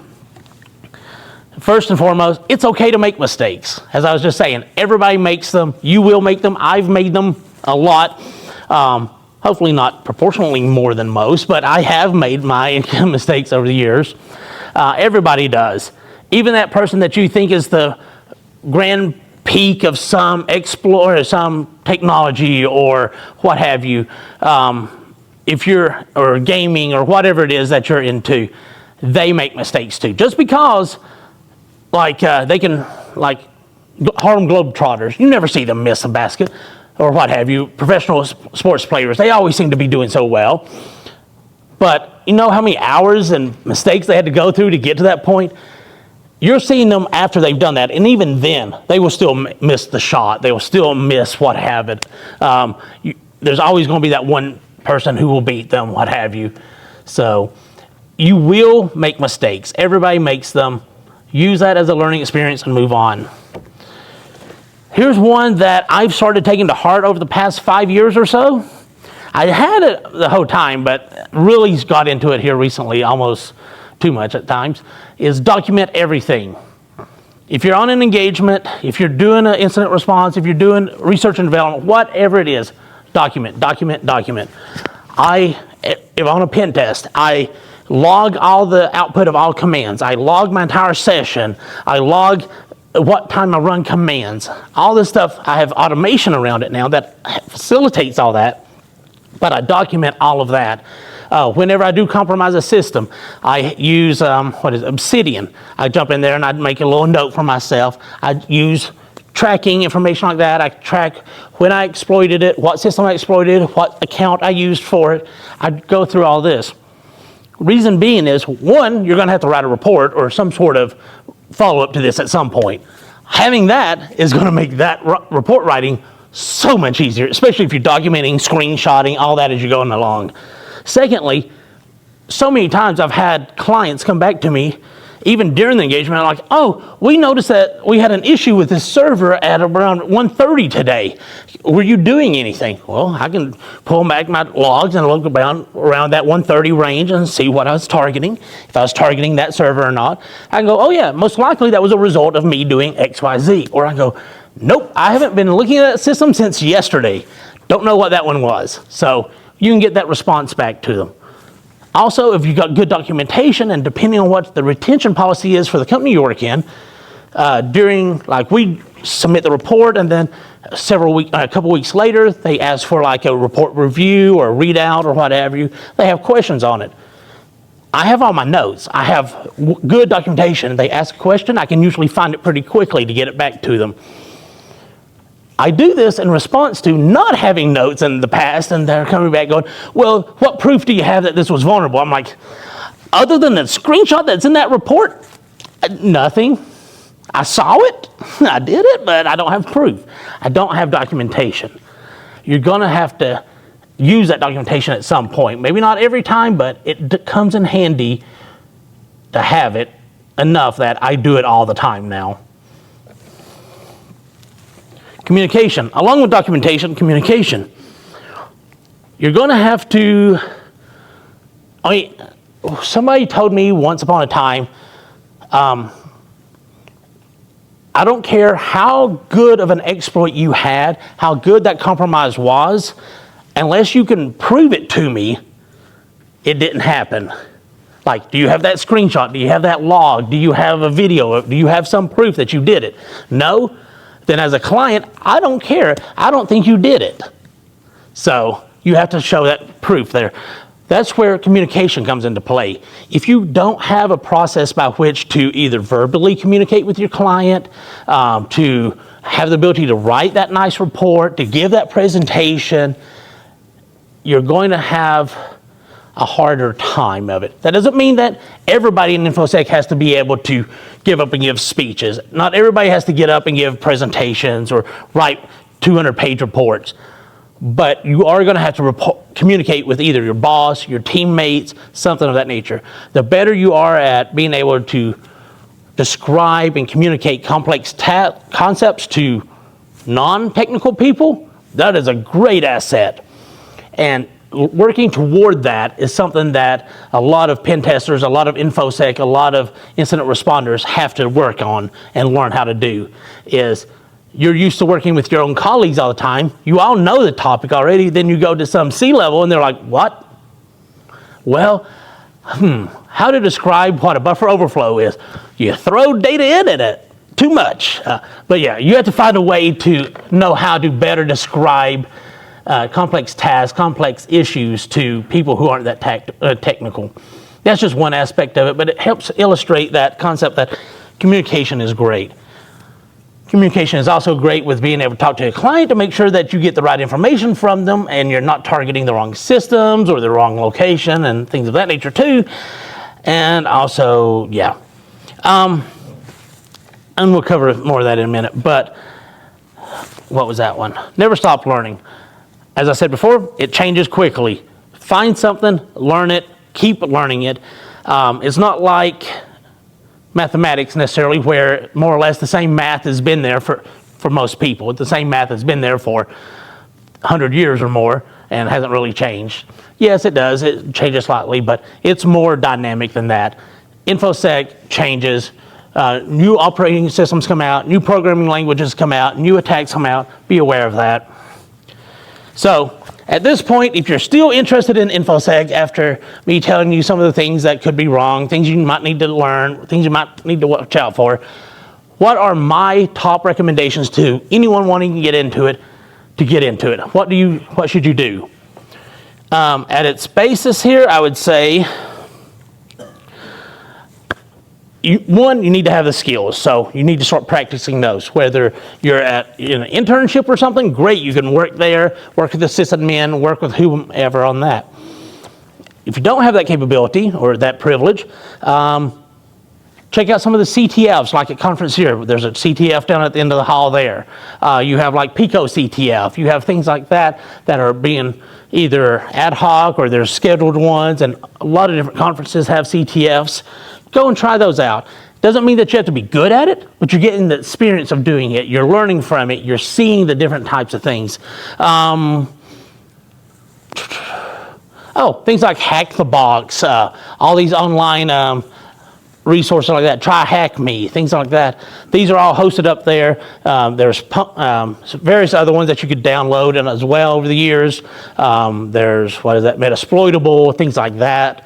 first and foremost, it's okay to make mistakes. As I was just saying, everybody makes them. You will make them. I've made them a lot. Hopefully not proportionally more than most, but I have made my mistakes over the years. Everybody does. Even that person that you think is the grand peak of some explorer, some technology or what have you, if you're, or gaming or whatever it is that you're into, they make mistakes too. Just because, like, they can, like, Harlem Globetrotters, you never see them miss a basket or what have you. Professional sports players, they always seem to be doing so well. But you know how many hours and mistakes they had to go through to get to that point? You're seeing them after they've done that, and even then, they will still miss the shot. They will still miss what have it. There's always going to be that one person who will beat them, what have you. So you will make mistakes. Everybody makes them. Use that as a learning experience and move on. Here's one that I've started taking to heart over the past 5 years or so. I had it the whole time, but really got into it here recently, almost too much at times, is document everything. If you're on an engagement, if you're doing an incident response, if you're doing research and development, whatever it is, document. If on a pen test, I log all the output of all commands. I log my entire session. I log what time I run commands. All this stuff, I have automation around it now that facilitates all that, but I document all of that. Whenever I do compromise a system, I use Obsidian. I jump in there and I make a little note for myself. I use tracking information like that. I track when I exploited it, what system I exploited, what account I used for it. I go through all this. Reason being is, one, you're going to have to write a report or some sort of follow-up to this at some point. Having that is going to make that report writing so much easier, especially if you're documenting, screenshotting, all that as you're going along. Secondly, so many times I've had clients come back to me, even during the engagement, like, oh, we noticed that we had an issue with this server at around 1:30 today. Were you doing anything? Well, I can pull back my logs and look around that 1:30 range and see what I was targeting, if I was targeting that server or not. I can go, oh yeah, most likely that was a result of me doing X, Y, Z. Or I go, nope, I haven't been looking at that system since yesterday. Don't know what that one was. So you can get that response back to them. Also, if you've got good documentation, and depending on what the retention policy is for the company you work in, we submit the report, and then a couple weeks later, they ask for like a report review or readout or whatever. They have questions on it. I have all my notes. I have good documentation. They ask a question, I can usually find it pretty quickly to get it back to them. I do this in response to not having notes in the past, and they're coming back going, well, what proof do you have that this was vulnerable? I'm like, other than the screenshot that's in that report, nothing. I saw it, I did it, but I don't have proof. I don't have documentation. You're gonna have to use that documentation at some point. Maybe not every time, but it comes in handy to have it enough that I do it all the time now. Communication, along with documentation, communication. You're going to have to, somebody told me once upon a time, I don't care how good of an exploit you had, how good that compromise was, unless you can prove it to me, it didn't happen. Like, do you have that screenshot? Do you have that log? Do you have a video? Do you have some proof that you did it? No? Then as a client, I don't care. I don't think you did it. So you have to show that proof there. That's where communication comes into play. If you don't have a process by which to either verbally communicate with your client, to have the ability to write that nice report, to give that presentation, you're going to have a harder time of it. That doesn't mean that everybody in InfoSec has to be able to give up and give speeches. Not everybody has to get up and give presentations or write 200-page reports. But you are going to have to communicate with either your boss, your teammates, something of that nature. The better you are at being able to describe and communicate complex concepts to non-technical people, that is a great asset. And working toward that is something that a lot of pen testers, a lot of InfoSec, a lot of incident responders have to work on and learn how to do. Is you're used to working with your own colleagues all the time. You all know the topic already. Then you go to some C-level and they're like, what? Well, how to describe what a buffer overflow is? You throw data in it too much. But yeah, you have to find a way to know how to better describe complex tasks, complex issues to people who aren't that technical. That's just one aspect of it, but it helps illustrate that concept that communication is great. Communication is also great with being able to talk to a client to make sure that you get the right information from them and you're not targeting the wrong systems or the wrong location and things of that nature too. And also, yeah. And we'll cover more of that in a minute, but what was that one? Never stop learning. As I said before, it changes quickly. Find something, learn it, keep learning it. It's not like mathematics necessarily, where more or less the same math has been there for most people. The same math has been there for 100 years or more and hasn't really changed. Yes, it does. It changes slightly, but it's more dynamic than that. InfoSec changes. New operating systems come out, new programming languages come out, new attacks come out. Be aware of that. So at this point, if you're still interested in InfoSec after me telling you some of the things that could be wrong, things you might need to learn, things you might need to watch out for, what are my top recommendations to anyone wanting to get into it? What should you do? At its basis here, I would say One, you need to have the skills, so you need to start practicing those. Whether you're in an internship or something, great, you can work there, work with the sysadmin, work with whomever on that. If you don't have that capability or that privilege, check out some of the CTFs, like at conference here. There's a CTF down at the end of the hall there. You have like Pico CTF. You have things like that that are being either ad hoc or there's scheduled ones, and a lot of different conferences have CTFs. Go and try those out. Doesn't mean that you have to be good at it, but you're getting the experience of doing it. You're learning from it. You're seeing the different types of things. Things like Hack the Box, all these online resources like that. Try Hack Me, things like that. These are all hosted up there. There's various other ones that you could download and as well over the years. There's, Metasploitable, things like that,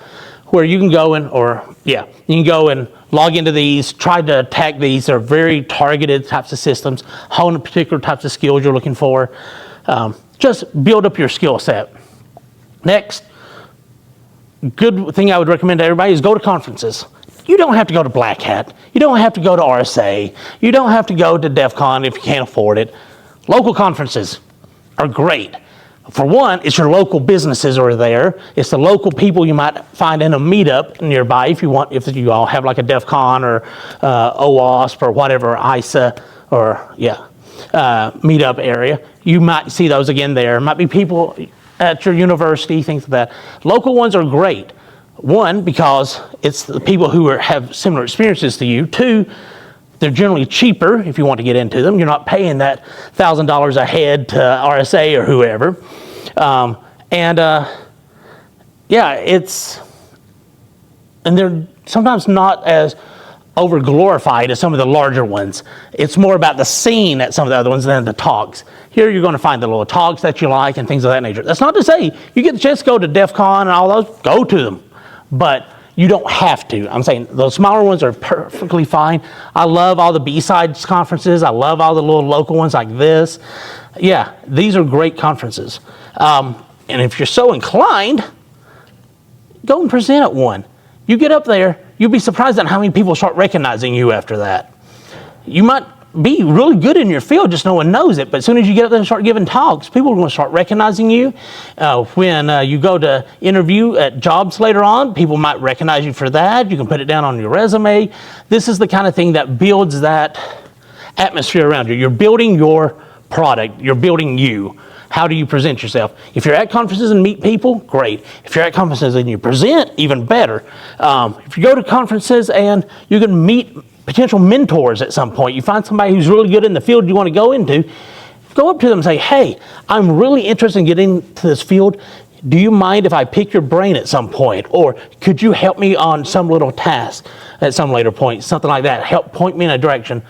where you can go you can go and log into these, try to attack these. They're very targeted types of systems, hone particular types of skills you're looking for. Just build up your skill set. Next, good thing I would recommend to everybody is go to conferences. You don't have to go to Black Hat. You don't have to go to RSA. You don't have to go to DEF CON if you can't afford it. Local conferences are great. For one, it's your local businesses are there. It's the local people you might find in a meetup nearby if you all have like a DEF CON or OWASP or whatever, ISA or meetup area. You might see those again there. Might be people at your university, things like that. Local ones are great. One, because it's the people who have similar experiences to you. Two, they're generally cheaper if you want to get into them. You're not paying that $1,000 a head to RSA or whoever. And they're sometimes not as over glorified as some of the larger ones. It's more about the scene at some of the other ones than the talks. Here you're going to find the little talks that you like and things of that nature. That's not to say you get the chance to go to DEF CON and all those, go to them. But you don't have to. I'm saying those smaller ones are perfectly fine. I love all the B-sides conferences. I love all the little local ones like this. Yeah, these are great conferences. And if you're so inclined, go and present at one. You get up there, you'll be surprised at how many people start recognizing you after that. You might be really good in your field, just no one knows it. But as soon as you get up there and start giving talks, people are going to start recognizing you. When you go to interview at jobs later on, people might recognize you for that. You can put it down on your resume. This is the kind of thing that builds that atmosphere around you. You're building your product. You're building you. How do you present yourself? If you're at conferences and meet people, great. If you're at conferences and you present, even better. If you go to conferences and you can meet potential mentors at some point, you find somebody who's really good in the field you want to go into, go up to them and say, hey, I'm really interested in getting into this field. Do you mind if I pick your brain at some point? Or could you help me on some little task at some later point? Something like that. Help point me in a direction.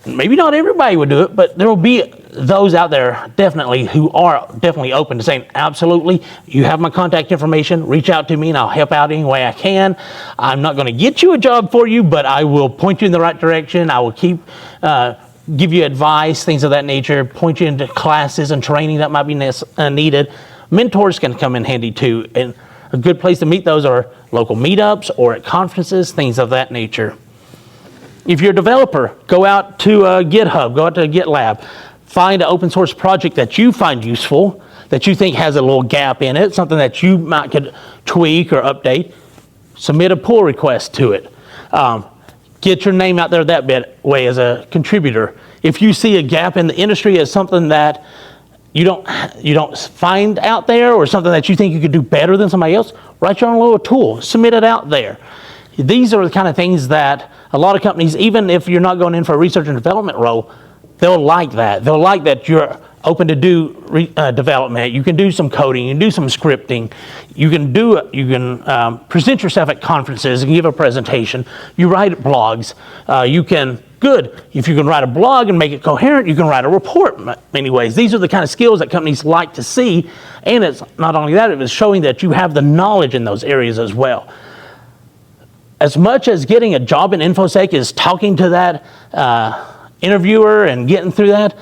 Maybe not everybody would do it, but there will be those out there definitely who are definitely open to saying, absolutely, you have my contact information, reach out to me and I'll help out any way I can. I'm not going to get you a job for you, but I will point you in the right direction. I will give you advice, things of that nature, point you into classes and training that might be needed. Mentors can come in handy too, and a good place to meet those are local meetups or at conferences, things of that nature. If you're a developer, go out to GitHub, go out to GitLab, find an open source project that you find useful, that you think has a little gap in it, something that you might could tweak or update, submit a pull request to it. Get your name out there that way as a contributor. If you see a gap in the industry as something that you don't find out there or something that you think you could do better than somebody else, write your own little tool, submit it out there. These are the kind of things that a lot of companies, even if you're not going in for a research and development role, they'll like that. They'll like that you're open to do development. You can do some coding, you can do some scripting. You can present yourself at conferences and give a presentation. You write blogs. If you can write a blog and make it coherent, you can write a report in many ways. These are the kind of skills that companies like to see. And it's not only that, it's showing that you have the knowledge in those areas as well. As much as getting a job in InfoSec is talking to that interviewer and getting through that,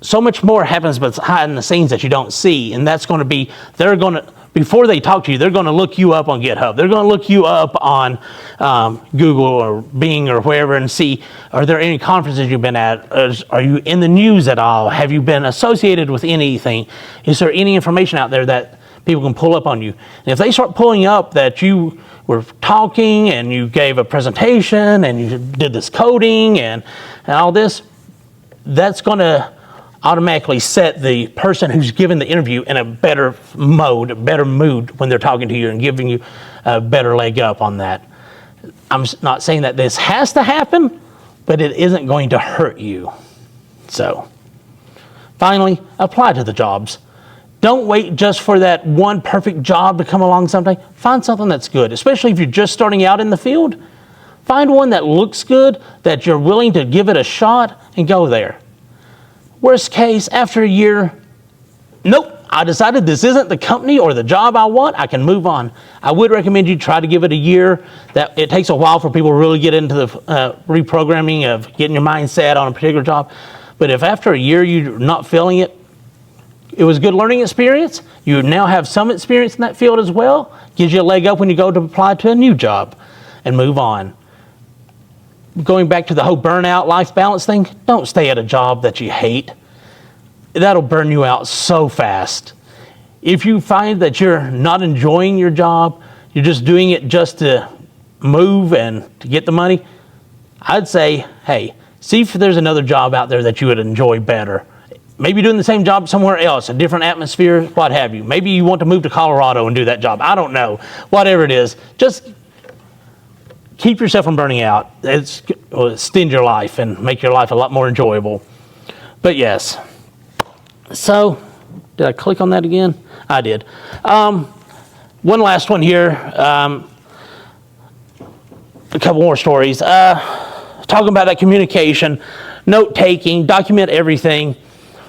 so much more happens behind the scenes that you don't see. And that's going to be, they're going to before they talk to you, they're going to look you up on GitHub. They're going to look you up on Google or Bing or wherever and see, are there any conferences you've been at? Are you in the news at all? Have you been associated with anything? Is there any information out there that people can pull up on you? And if they start pulling up that you were talking and you gave a presentation and you did this coding and all this, that's going to automatically set the person who's giving the interview in a better mode, a better mood when they're talking to you and giving you a better leg up on that. I'm not saying that this has to happen, but it isn't going to hurt you. So, finally, apply to the jobs. Don't wait just for that one perfect job to come along someday. Find something that's good, especially if you're just starting out in the field. Find one that looks good, that you're willing to give it a shot, and go there. Worst case, after a year, nope, I decided this isn't the company or the job I want, I can move on. I would recommend you try to give it a year. That it takes a while for people to really get into the reprogramming of getting your mindset on a particular job. But if after a year you're not feeling it, it was a good learning experience. You now have some experience in that field as well. Gives you a leg up when you go to apply to a new job and move on. Going back to the whole burnout, life balance thing, don't stay at a job that you hate. That'll burn you out so fast. If you find that you're not enjoying your job, you're just doing it just to move and to get the money, I'd say, hey, see if there's another job out there that you would enjoy better. Maybe doing the same job somewhere else, a different atmosphere, what have you. Maybe you want to move to Colorado and do that job. I don't know. Whatever it is, just keep yourself from burning out. It'll extend your life and make your life a lot more enjoyable. But yes. So, did I click on that again? I did. One last one here. A couple more stories. Talking about that communication, note-taking, document everything,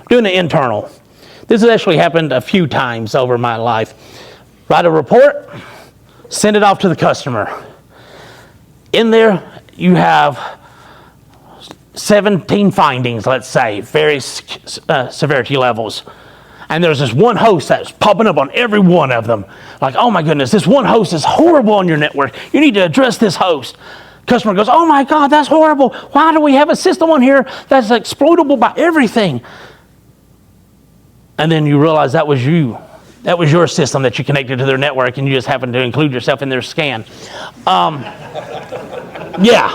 doing an internal. This has actually happened a few times over my life. Write a report, send it off to the customer. In there, you have 17 findings, let's say, various severity levels. And there's this one host that's popping up on every one of them. Like, oh my goodness, this one host is horrible on your network. You need to address this host. Customer goes, oh my God, that's horrible. Why do we have a system on here that's exploitable by everything? And then you realize that was you. That was your system that you connected to their network and you just happened to include yourself in their scan. Yeah.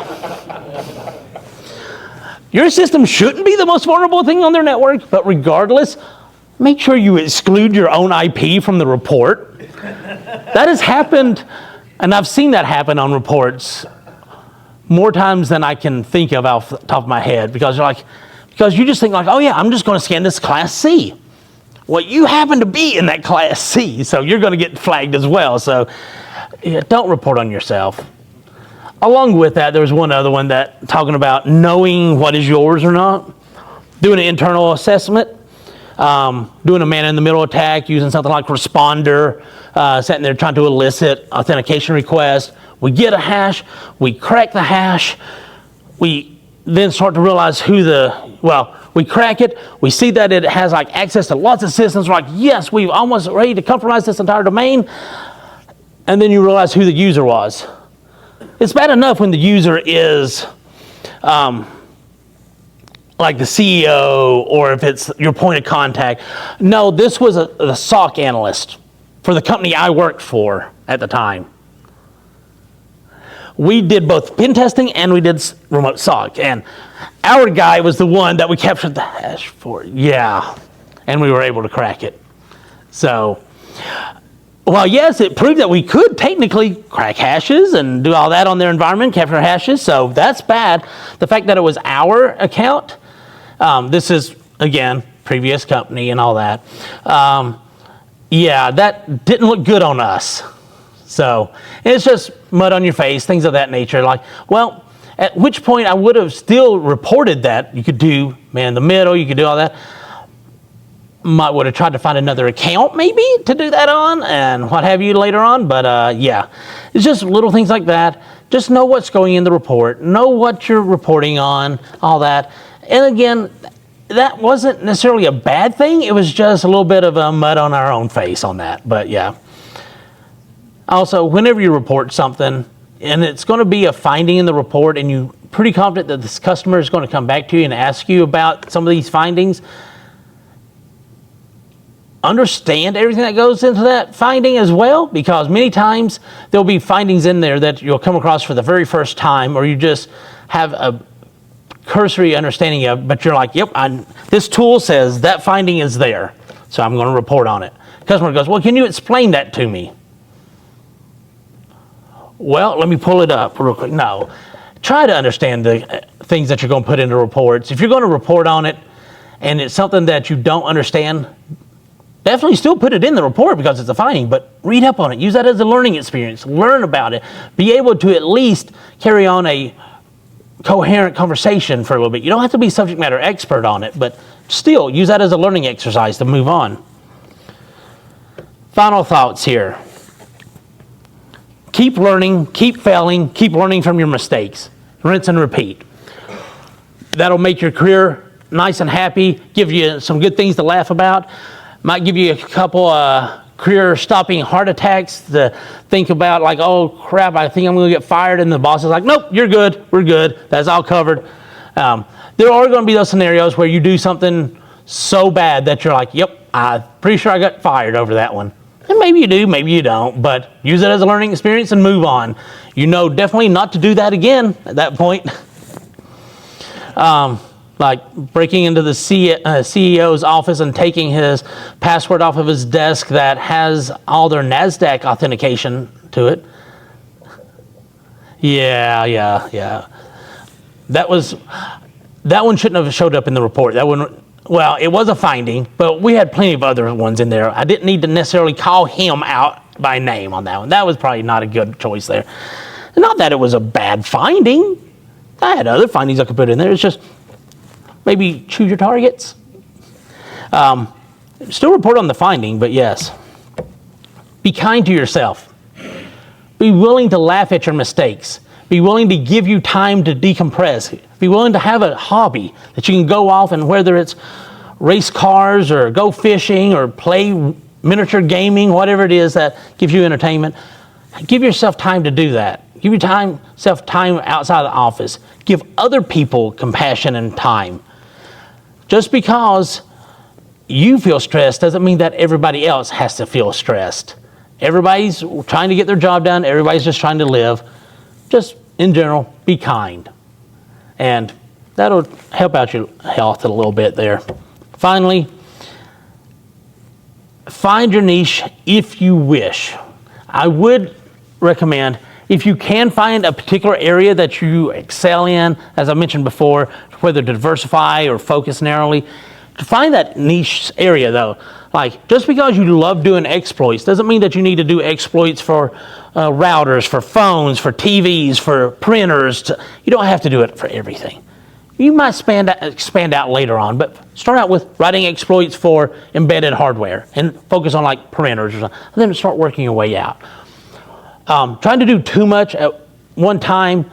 Your system shouldn't be the most vulnerable thing on their network, but regardless, make sure you exclude your own IP from the report. That has happened, and I've seen that happen on reports more times than I can think of off the top of my head, because you just think like, oh yeah, I'm just going to scan this class C. Well, you happen to be in that class C, so you're going to get flagged as well. So yeah, don't report on yourself. Along with that, there was one other one that talking about knowing what is yours or not, doing an internal assessment, doing a man-in-the-middle attack, using something like Responder, sitting there trying to elicit authentication requests. We get a hash, we crack the hash, we then start to realize we crack it, we see that it has like access to lots of systems. We're like, yes, we've almost ready to compromise this entire domain. And then you realize who the user was. It's bad enough when the user is like the CEO or if it's your point of contact. No, this was a SOC analyst for the company I worked for at the time. We did both pen testing and we did remote SOC. And our guy was the one that we captured the hash for. Yeah. And we were able to crack it. So, well, yes, it proved that we could technically crack hashes and do all that on their environment, capture hashes. So that's bad. The fact that it was our account, this is, again, previous company and all that. Yeah, that didn't look good on us. So it's just mud on your face, things of that nature. Like, well, at which point I would have still reported that. You could do man in the middle, you could do all that. Might would have tried to find another account maybe to do that on and what have you later on. But yeah, it's just little things like that. Just know what's going in the report. Know what you're reporting on, all that. And again, that wasn't necessarily a bad thing. It was just a little bit of a mud on our own face on that. But yeah. Also, whenever you report something, and it's going to be a finding in the report, and you're pretty confident that this customer is going to come back to you and ask you about some of these findings, understand everything that goes into that finding as well, because many times there'll be findings in there that you'll come across for the very first time, or you just have a cursory understanding of, but you're like, yep, this tool says that finding is there, so I'm going to report on it. Customer goes, well, can you explain that to me? Well, let me pull it up real quick. No. Try to understand the things that you're going to put into reports. If you're going to report on it and it's something that you don't understand, definitely still put it in the report because it's a finding, but read up on it. Use that as a learning experience. Learn about it. Be able to at least carry on a coherent conversation for a little bit. You don't have to be subject matter expert on it, but still use that as a learning exercise to move on. Final thoughts here. Keep learning, keep failing, keep learning from your mistakes. Rinse and repeat. That'll make your career nice and happy, give you some good things to laugh about. Might give you a couple career-stopping heart attacks to think about, like, oh, crap, I think I'm going to get fired. And the boss is like, nope, you're good, we're good, that's all covered. There are going to be those scenarios where you do something so bad that you're like, yep, I'm pretty sure I got fired over that one. And maybe you do, maybe you don't, but use it as a learning experience and move on. You know definitely not to do that again at that point. Like breaking into the CEO's office and taking his password off of his desk that has all their NASDAQ authentication to it. Yeah. That one shouldn't have showed up in the report. That one. Well, it was a finding, but we had plenty of other ones in there. I didn't need to necessarily call him out by name on that one. That was probably not a good choice there. Not that it was a bad finding. I had other findings I could put in there. It's just maybe choose your targets. Still report on the finding, but yes. Be kind to yourself. Be willing to laugh at your mistakes. Be willing to give you time to decompress. Be willing to have a hobby that you can go off and whether it's race cars or go fishing or play miniature gaming, whatever it is that gives you entertainment, give yourself time to do that. Give yourself time outside the office. Give other people compassion and time. Just because you feel stressed doesn't mean that everybody else has to feel stressed. Everybody's trying to get their job done. Everybody's just trying to live. Just in general, be kind. And that'll help out your health a little bit there. Finally, find your niche if you wish. I would recommend, if you can find a particular area that you excel in, as I mentioned before, whether to diversify or focus narrowly, to find that niche area though. Like, just because you love doing exploits doesn't mean that you need to do exploits for routers, for phones, for TVs, for printers. You don't have to do it for everything. You might expand out later on, but start out with writing exploits for embedded hardware and focus on like printers or something, and then start working your way out. Trying to do too much at one time,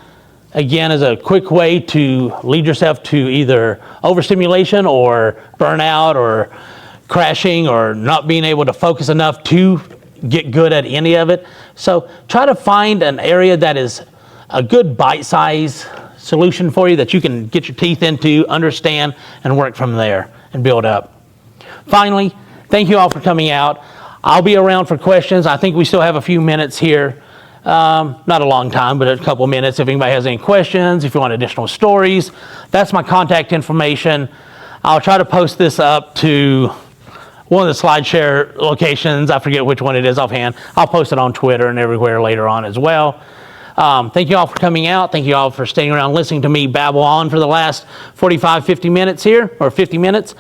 again, is a quick way to lead yourself to either overstimulation or burnout or crashing or not being able to focus enough to get good at any of it. So try to find an area that is a good bite-size solution for you that you can get your teeth into, understand, and work from there and build up. Finally, thank you all for coming out. I'll be around for questions. I think we still have a few minutes here. Not a long time, but a couple minutes. If anybody has any questions, if you want additional stories, that's my contact information. I'll try to post this up to one of the SlideShare locations. I forget which one it is offhand. I'll post it on Twitter and everywhere later on as well. Thank you all for coming out. Thank you all for staying around listening to me babble on for the last 45, 50 minutes here, or 50 minutes.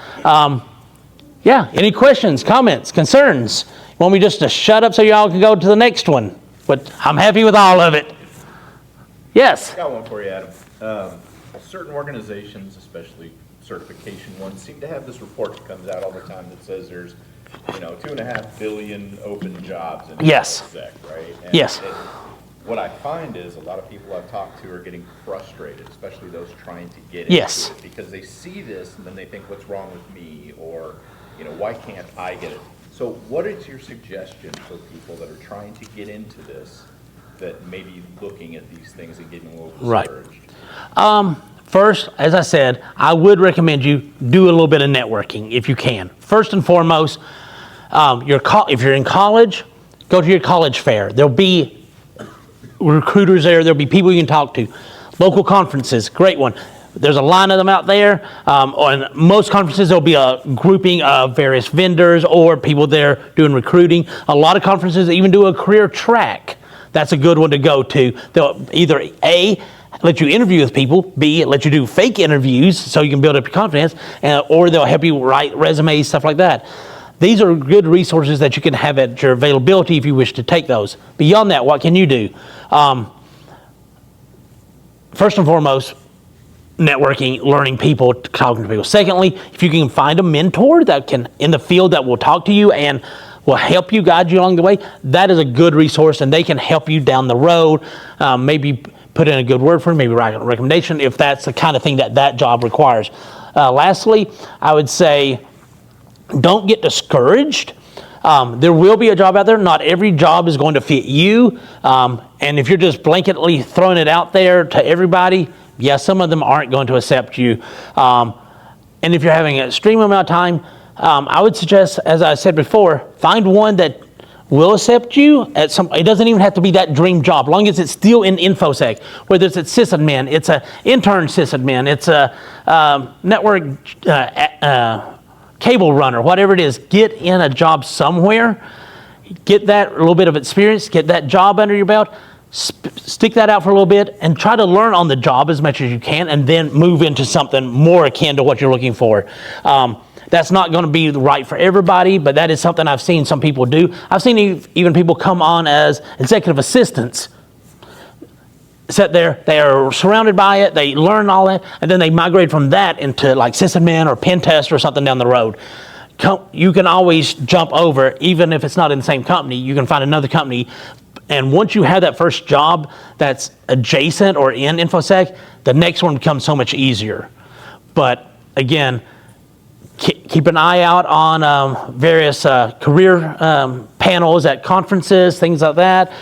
Yeah, any questions, comments, concerns? You want me just to shut up so y'all can go to the next one? But I'm happy with all of it. Yes? Got one for you, Adam. Certain organizations, especially certification ones, seem to have this report that comes out all the time that says there's, 2.5 billion open jobs in Yes. InfoSec, right? And Yes. what I find is a lot of people I've talked to are getting frustrated, especially those trying to get Yes. into it, because they see this and then they think, what's wrong with me? Or, why can't I get it? So what is your suggestion for people that are trying to get into this, that may be looking at these things and getting a little discouraged? First, as I said, I would recommend you do a little bit of networking if you can. First and foremost, if you're in college, go to your college fair. There'll be recruiters there. There'll be people you can talk to. Local conferences, great one. There's a line of them out there. On most conferences, there'll be a grouping of various vendors or people there doing recruiting. A lot of conferences even do a career track. That's a good one to go to. They'll either A, let you interview with people, B, let you do fake interviews so you can build up your confidence, or they'll help you write resumes, stuff like that. These are good resources that you can have at your availability if you wish to take those. Beyond that, what can you do? First and foremost, networking, learning people, talking to people. Secondly, if you can find a mentor that can in the field that will talk to you and will help you, guide you along the way, that is a good resource, and they can help you down the road. Maybe put in a good word for you, maybe write a recommendation if that's the kind of thing that job requires. Lastly, I would say don't get discouraged. There will be a job out there. Not every job is going to fit you. And if you're just blanketly throwing it out there to everybody, some of them aren't going to accept you. And if you're having an extreme amount of time, I would suggest, as I said before, find one that will accept you at some. It doesn't even have to be that dream job, long as it's still in InfoSec. Whether it's at sysadmin, it's an intern sysadmin, it's a network cable runner, whatever it is. Get in a job somewhere, get that little bit of experience, get that job under your belt, stick that out for a little bit, and try to learn on the job as much as you can, and then move into something more akin to what you're looking for. That's not going to be right for everybody, but that is something I've seen some people do. I've seen even people come on as executive assistants, sit there, they are surrounded by it, they learn all that, and then they migrate from that into like sysadmin or pen test or something down the road. You can always jump over, even if it's not in the same company, you can find another company. And once you have that first job that's adjacent or in InfoSec, the next one becomes so much easier. But again, keep an eye out on various career panels at conferences, things like that.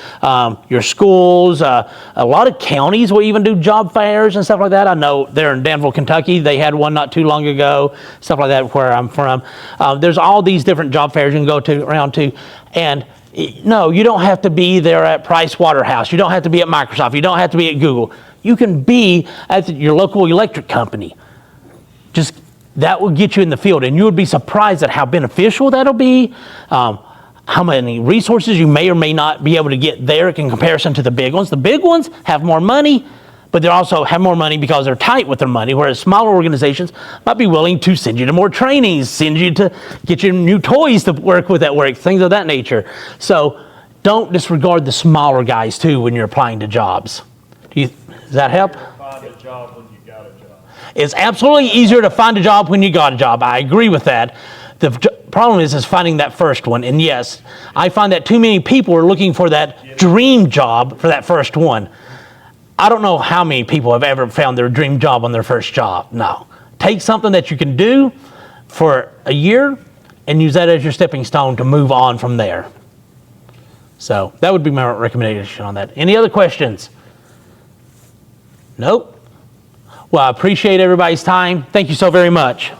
Your schools, a lot of counties will even do job fairs and stuff like that. I know there in Danville, Kentucky, they had one not too long ago, stuff like that where I'm from. There's all these different job fairs you can go to around to. And no, you don't have to be there at Price Waterhouse. You don't have to be at Microsoft. You don't have to be at Google. You can be at your local electric company. That will get you in the field, and you would be surprised at how beneficial that'll be, how many resources you may or may not be able to get there in comparison to the big ones. The big ones have more money, but they also have more money because they're tight with their money, whereas smaller organizations might be willing to send you to more trainings, send you to get you new toys to work with at work, things of that nature. So don't disregard the smaller guys too when you're applying to jobs. Does that help? Find a job when you got a job. It's absolutely easier to find a job when you got a job. I agree with that. The problem is finding that first one. And yes, I find that too many people are looking for that dream job for that first one. I don't know how many people have ever found their dream job on their first job. No. Take something that you can do for a year and use that as your stepping stone to move on from there. So that would be my recommendation on that. Any other questions? Nope. Well, I appreciate everybody's time. Thank you so very much.